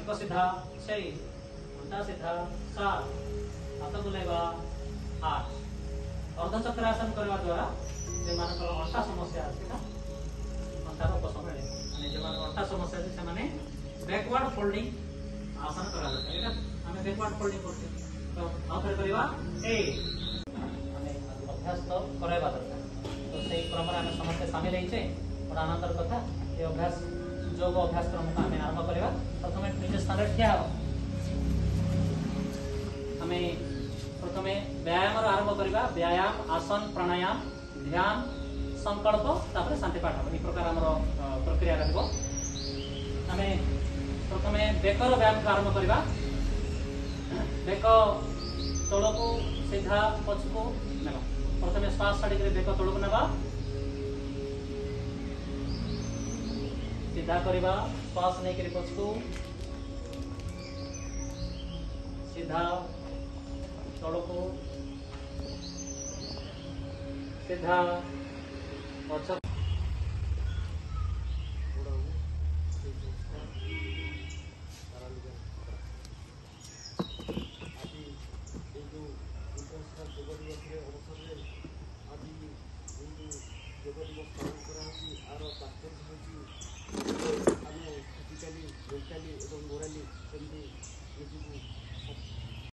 bake सीधा 6 अंटा सीधा 7 हाथ बुलाइबा 8 अर्धचक्रासन करने द्वारा से अंटा समस्या अच्छी अंटार उपशम मिले माने जो अंटा समस्या अच्छी से बैकवर्ड फोल्डिंग आसन करा जाता है आम बैकवर्ड फोल्डिंग करते तो आउे करवा अभ्यास तो कराइबा दरकार तो से क्रम आम समस्त सामिल होइछे बड़ा आनंदर कथा ये अभ्यास योग अभ्यास क्रम को आम आरंभ करवा प्रथम निज स्थान ठिया आम प्रथम व्यायाम आरंभ करवा व्यायाम आसन प्राणायाम ध्यान संकल्प तापर शांति पाठ ये प्रकार आम प्रक्रिया रहा आम प्रथम बेकर व्यायाम को आरंभ करवा बेक तल को सीधा पछको नेबा प्रथम श्वास छाड़ी बेक तल को नेबा सीधा करवा श्वास नहीं पछको सीधा तल को सीधा पछ